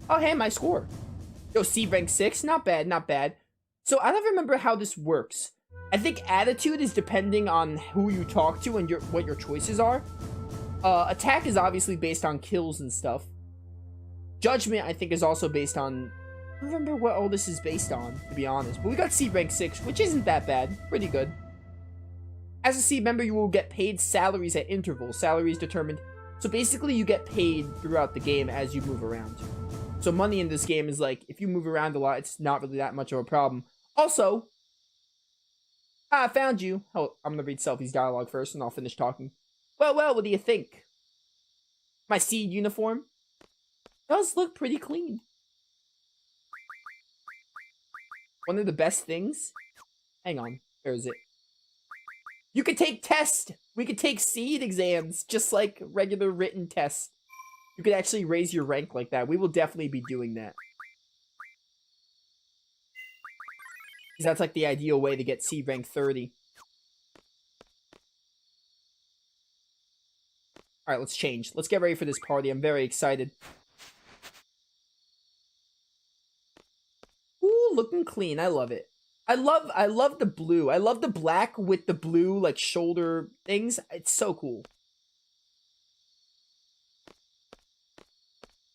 Oh, hey, my score. Yo, C rank 6. Not bad, not bad. So I don't remember how this works. I think attitude is depending on who you talk to and what your choices are. Attack is obviously based on kills and stuff. Judgment, I think, is also based on... I don't remember what all this is based on, to be honest. But we got C rank 6, which isn't that bad. Pretty good. As a C member, you will get paid salaries at intervals. Salaries determined. So basically, you get paid throughout the game as you move around. So money in this game is like, if you move around a lot, it's not really that much of a problem. Also, I found you. Oh, I'm gonna read Selfie's dialogue first, and I'll finish talking. Well, what do you think? My seed uniform does look pretty clean. One of the best things? Hang on, where is it? You could take tests. We could take seed exams, just like regular written tests. You could actually raise your rank like that. We will definitely be doing that. Because that's like the ideal way to get C rank 30. Alright, let's change. Let's get ready for this party. I'm very excited. Ooh, looking clean. I love it. I love the blue. I love the black with the blue, like, shoulder things. It's so cool.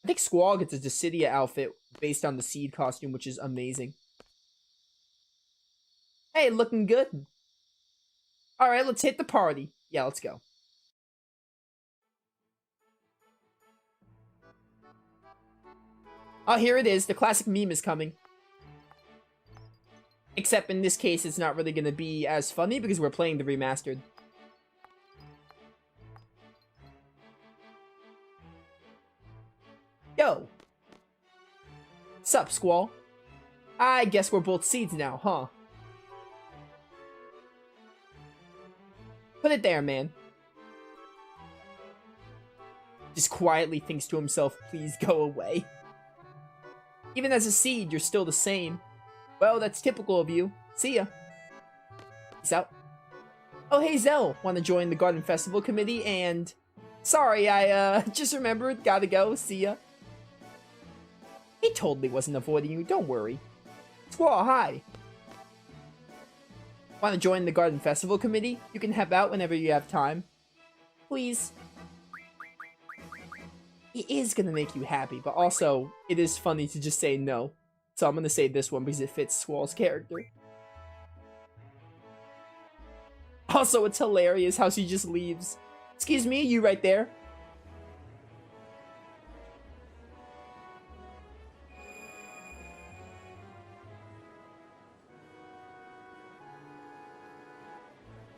I think Squall gets a Dissidia outfit based on the seed costume, which is amazing. Hey, looking good. Alright, let's hit the party. Yeah, let's go. Oh, here it is. The classic meme is coming. Except in this case, it's not really going to be as funny because we're playing the remastered. Yo. Sup, Squall? I guess we're both seeds now, huh? Put it there, man. Just quietly thinks to himself, please go away. Even as a seed, you're still the same. Well, that's typical of you. See ya. Peace out. Oh, hey, Zell. Want to join the Garden Festival Committee? And... sorry, I, just remembered. Gotta go. See ya. He totally wasn't avoiding you. Don't worry. Squall, hi. Want to join the Garden Festival Committee? You can help out whenever you have time. Please. It is gonna make you happy, but also, it is funny to just say no. So I'm gonna say this one because it fits Squall's character. Also, it's hilarious how she just leaves. Excuse me, you right there.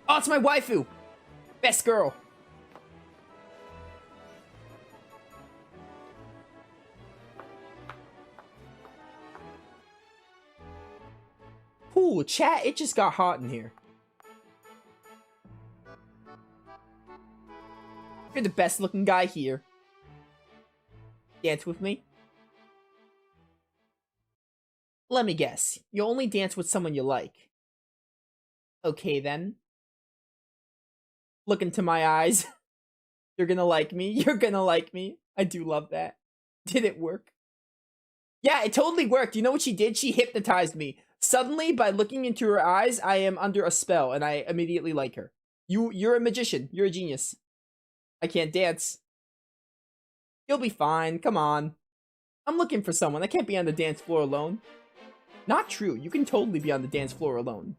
Oh, it's my waifu! Best girl. Ooh, chat, it just got hot in here. You're the best looking guy here. Dance with me? Let me guess. You only dance with someone you like. Okay then. Look into my eyes. You're gonna like me. You're gonna like me. I do love that. Did it work? Yeah, it totally worked. You know what she did? She hypnotized me. Suddenly, by looking into her eyes, I am under a spell, and I immediately like her. You're a magician. You're a genius. I can't dance. You'll be fine. Come on. I'm looking for someone. I can't be on the dance floor alone. Not true. You can totally be on the dance floor alone.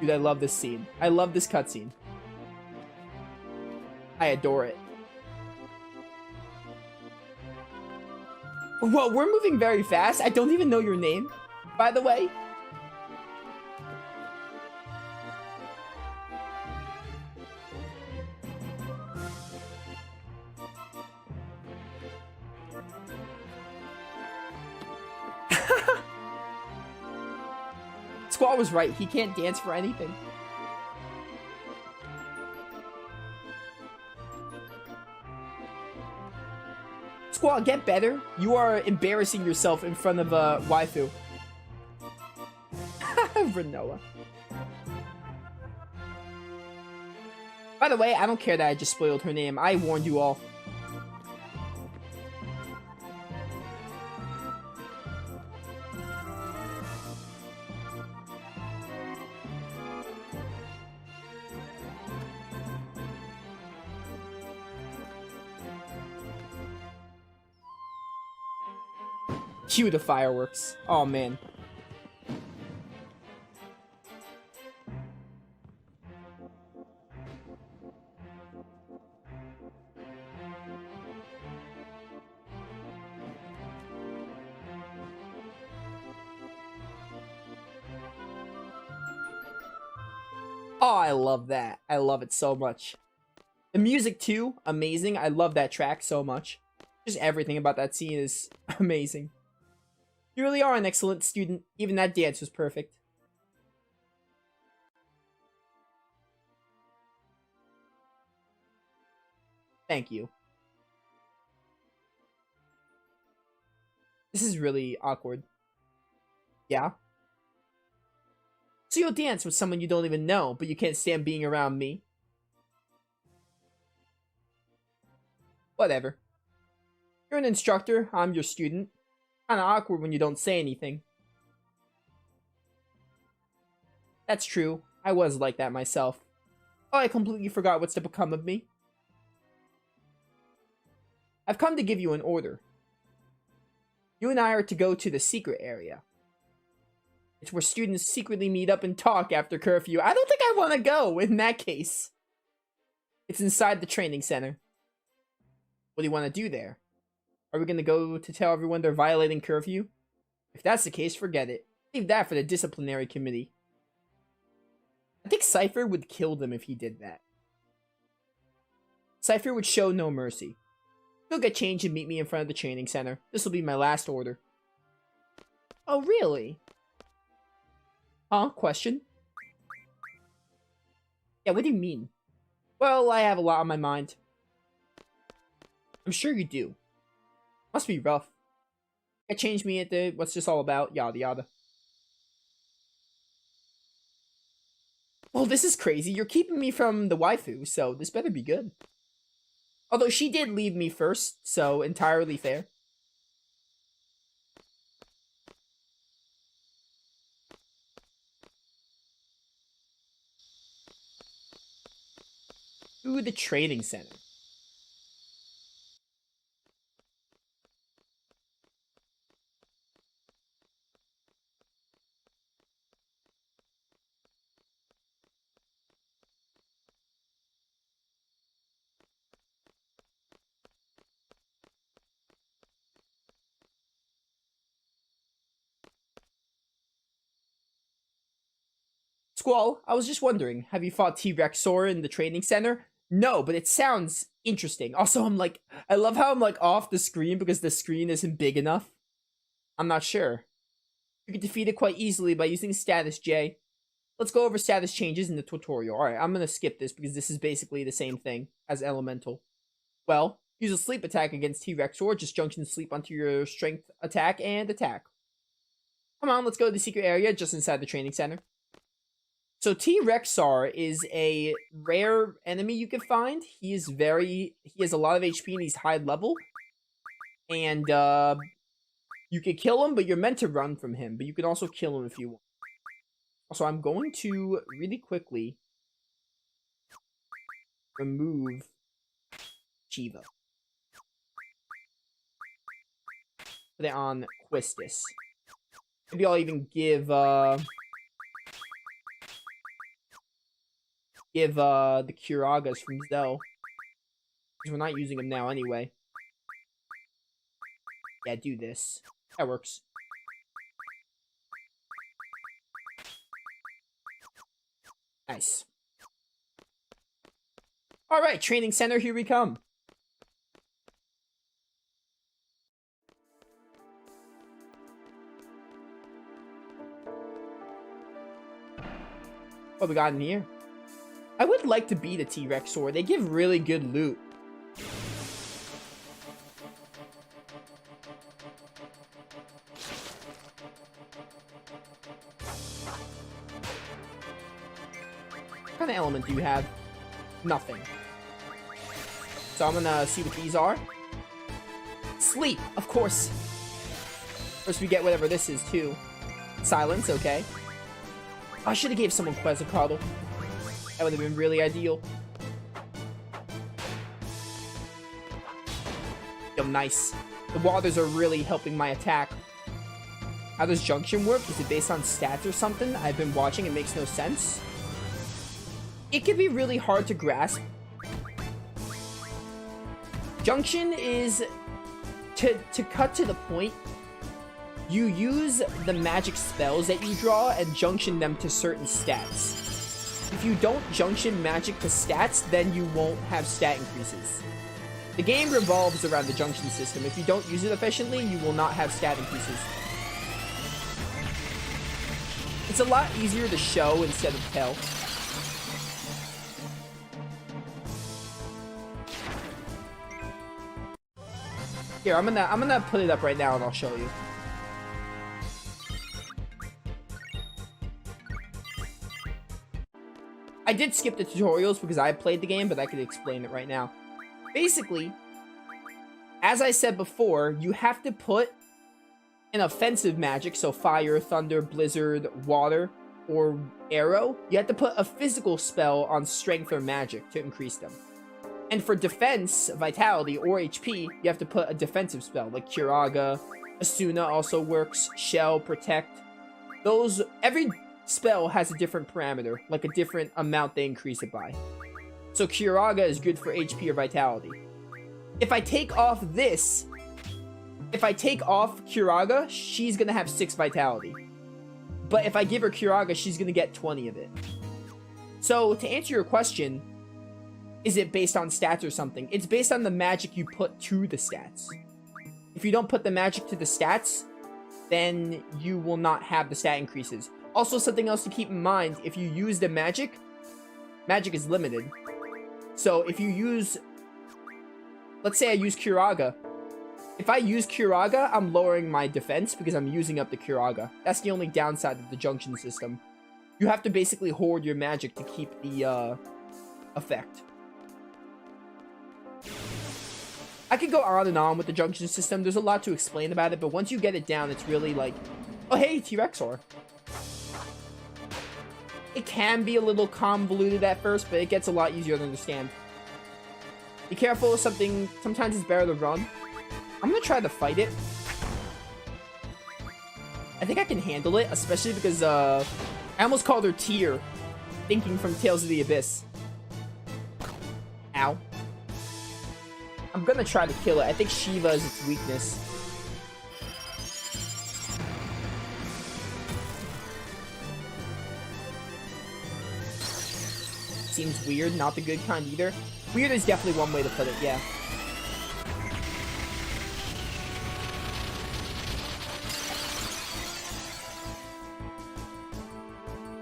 Dude, I love this scene. I love this cutscene. I adore it. Whoa, we're moving very fast. I don't even know your name, by the way. Squall was right. He can't dance for anything. Squall, get better. You are embarrassing yourself in front of a waifu. Rinoa. By the way, I don't care that I just spoiled her name. I warned you all. Cue the fireworks. Oh, man. Oh, I love that. I love it so much. The music, too, amazing. I love that track so much. Just everything about that scene is amazing. You really are an excellent student. Even that dance was perfect. Thank you. This is really awkward. Yeah? So you'll dance with someone you don't even know, but you can't stand being around me. Whatever. You're an instructor, I'm your student. Kinda awkward when you don't say anything. That's true. I was like that myself. Oh, I completely forgot what's to become of me. I've come to give you an order. You and I are to go to the secret area. It's where students secretly meet up and talk after curfew. I don't think I want to go in that case. It's inside the training center. What do you want to do there? Are we going to go to tell everyone they're violating curfew? If that's the case, forget it. Leave that for the disciplinary committee. I think Cypher would kill them if he did that. Cypher would show no mercy. He'll get changed and meet me in front of the training center. This will be my last order. Oh, really? Huh? Question? Yeah, what do you mean? Well, I have a lot on my mind. I'm sure you do. Must be rough. It changed me at the what's this all about, yada yada. Well, this is crazy. You're keeping me from the waifu, so this better be good. Although she did leave me first, so entirely fair. Ooh, the training center. Squall, I was just wondering, have you fought T-Rexor in the training center? No, but it sounds interesting. Also, I love how I'm like off the screen because the screen isn't big enough. I'm not sure. You can defeat it quite easily by using status J. Let's go over status changes in the tutorial. Alright, I'm gonna skip this because this is basically the same thing as Elemental. Well, use a sleep attack against T-Rexor. Just junction sleep onto your strength attack and attack. Come on, let's go to the secret area just inside the training center. So T-Rexar is a rare enemy you can find. He has a lot of HP and he's high level. And you can kill him, but you're meant to run from him. But you can also kill him if you want. Also, I'm going to really quickly remove Chiva. Put it on Quistis. Maybe I'll even give the Kuragas from Zell. Because we're not using them now anyway. Yeah, do this. That works. Nice. Alright, training center, here we come. What we got in here? I would like to beat a T-Rexor. They give really good loot. What kind of element do you have? Nothing. So I'm gonna see what these are. Sleep, of course. First we get whatever this is, too. Silence, okay. I should have gave someone Quetzalcoatl. That would have been really ideal. Yo, nice. The waters are really helping my attack. How does Junction work? Is it based on stats or something? I've been watching, it makes no sense. It can be really hard to grasp. Junction is, to cut to the point, you use the magic spells that you draw and junction them to certain stats. If you don't junction magic to stats, then you won't have stat increases. The game revolves around the junction system. If you don't use it efficiently, you will not have stat increases. It's a lot easier to show instead of tell. Here, I'm gonna put it up right now and I'll show you. I did skip the tutorials because I played the game, but I could explain it right now. Basically, as I said before, you have to put an offensive magic, so fire, thunder, blizzard, water, or arrow. You have to put a physical spell on strength or magic to increase them. And for defense, vitality, or HP, you have to put a defensive spell, like Curaga, Asuna also works, Shell, Protect. Every spell has a different parameter, like a different amount they increase it by. So Curaga is good for HP or vitality. If I take off Curaga, she's gonna have 6 vitality. But if I give her Curaga, she's gonna get 20 of it. So to answer your question, is it based on stats or something? It's based on the magic you put to the stats. If you don't put the magic to the stats, then you will not have the stat increases. Also, something else to keep in mind, if you use the magic is limited. So if you use, let's say I use Curaga. If I use Curaga, I'm lowering my defense because I'm using up the Curaga. That's the only downside of the junction system. You have to basically hoard your magic to keep the effect. I could go on and on with the junction system. There's a lot to explain about it, but once you get it down, it's really like, oh hey, T-Rexor. It can be a little convoluted at first, but it gets a lot easier to understand. Be careful of something. Sometimes it's better to run. I'm gonna try to fight it. I think I can handle it, especially because I almost called her Tyr, thinking from Tales of the Abyss. Ow. I'm gonna try to kill it. I think Shiva is its weakness. Seems weird, not the good kind either. Weird is definitely one way to put it, yeah.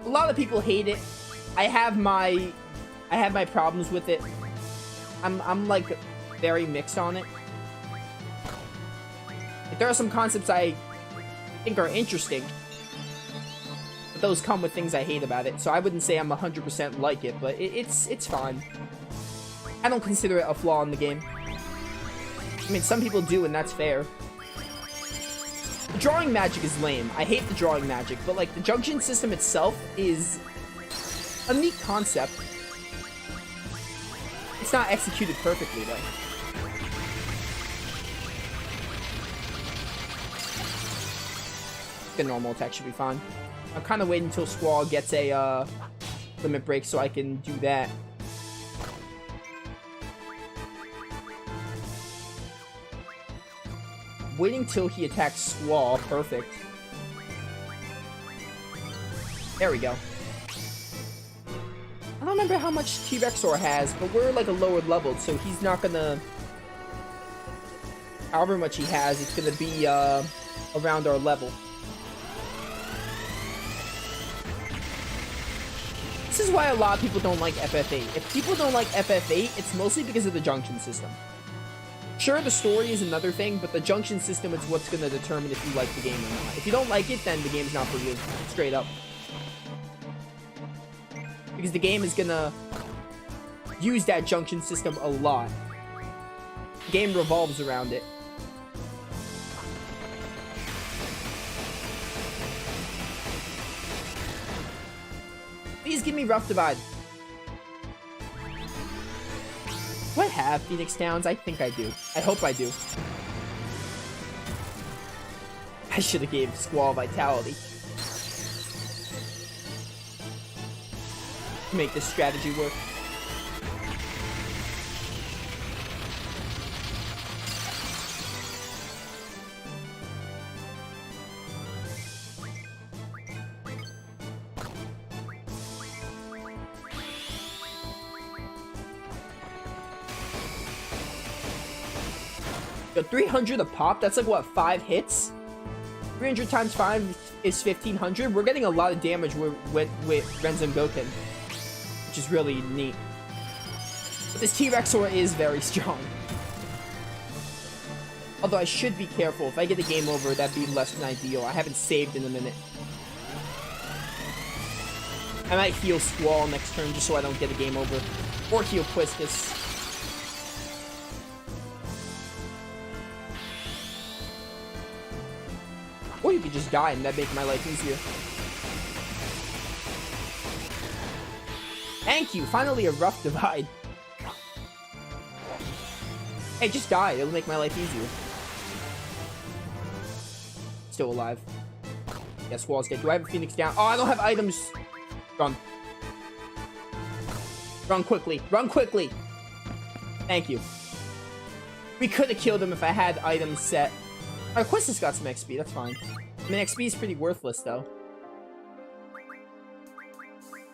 A lot of people hate it. I have my problems with it. I'm like very mixed on it. Like, there are some concepts I think are interesting, but those come with things I hate about it. So I wouldn't say I'm 100% like it, but it's fine. I don't consider it a flaw in the game. I mean, some people do, and that's fair. The drawing magic is lame. I hate the drawing magic, but like the junction system itself is a neat concept. It's not executed perfectly though. The normal attack should be fine. I'm kind of waiting until Squall gets a limit break so I can do that. Waiting till he attacks Squall. Perfect. There we go. I don't remember how much T-Rexor has, but we're like a lower level, so he's not gonna... However much he has, it's gonna be around our level. This is why a lot of people don't like FF8. If people don't like FF8, it's mostly because of the junction system. Sure, the story is another thing, but the junction system is what's going to determine if you like the game or not. If you don't like it, then the game's not for you. Straight up. Because the game is going to use that junction system a lot. The game revolves around it. Please give me Rough Divide. Do I have Phoenix Downs? I think I do. I hope I do. I should have gave Squall Vitality to make this strategy work. Yo, 300 a pop? That's like, what, 5 hits? 300 times 5 is 1500. We're getting a lot of damage with Renzengoken, which is really neat. But this T-Rexor is very strong. Although I should be careful. If I get a game over, that'd be less than ideal. I haven't saved in a minute. I might heal Squall next turn just so I don't get a game over. Or heal Quistis. Or you could just die and that'd make my life easier. Thank you! Finally a Rough Divide. Hey, just die. It'll make my life easier. Still alive. Yeah, Squall's dead. Do I have a Phoenix down? Oh, I don't have items. Run. Run quickly. Run quickly! Thank you. We could have killed him if I had items set. Alright, Quistis got some XP. That's fine. I mean, XP is pretty worthless, though.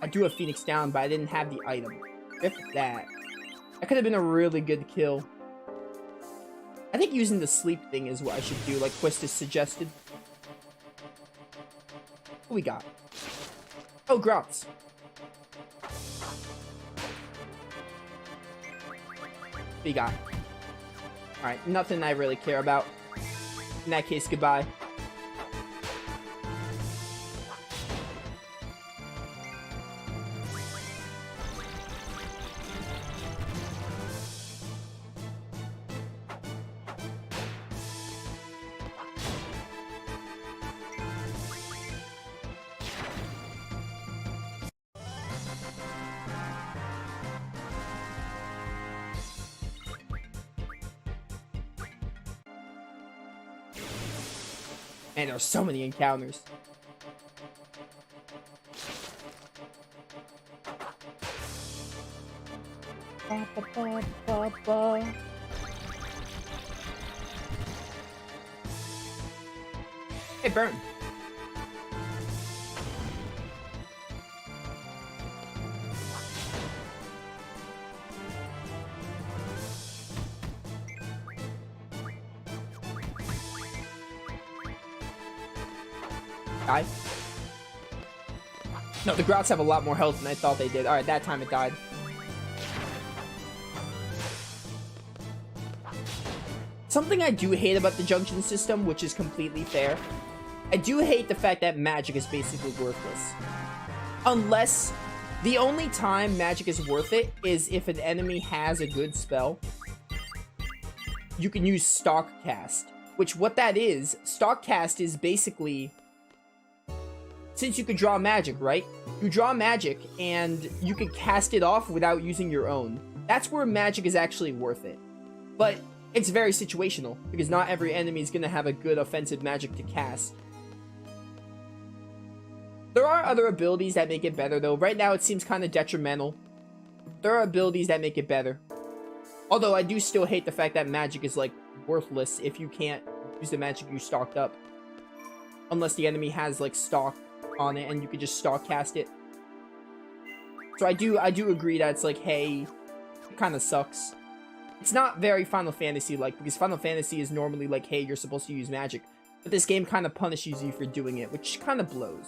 I do have Phoenix down, but I didn't have the item. Rip that. That could have been a really good kill. I think using the sleep thing is what I should do, like Quistis suggested. What we got? Oh, Grotz. What we got? Alright, nothing I really care about. In that case, goodbye. Man, there are so many encounters. Hey, burn. Die. No, the Grots have a lot more health than I thought they did. Alright, that time it died. Something I do hate about the junction system, which is completely fair, I do hate the fact that magic is basically worthless. Unless, the only time magic is worth it is if an enemy has a good spell. You can use Stock Cast, which what that is, Stock Cast is basically... Since you could draw magic, right? You draw magic, and you can cast it off without using your own. That's where magic is actually worth it. But it's very situational, because not every enemy is going to have a good offensive magic to cast. There are other abilities that make it better, though. Right now, it seems kind of detrimental. There are abilities that make it better. Although, I do still hate the fact that magic is, like, worthless if you can't use the magic you stocked up. Unless the enemy has, like, stock on it and you could just stock cast it. So I do agree that it's like, hey, it kind of sucks. It's not very Final Fantasy like, because Final Fantasy is normally like, hey, you're supposed to use magic, but this game kind of punishes you for doing it, which kind of blows.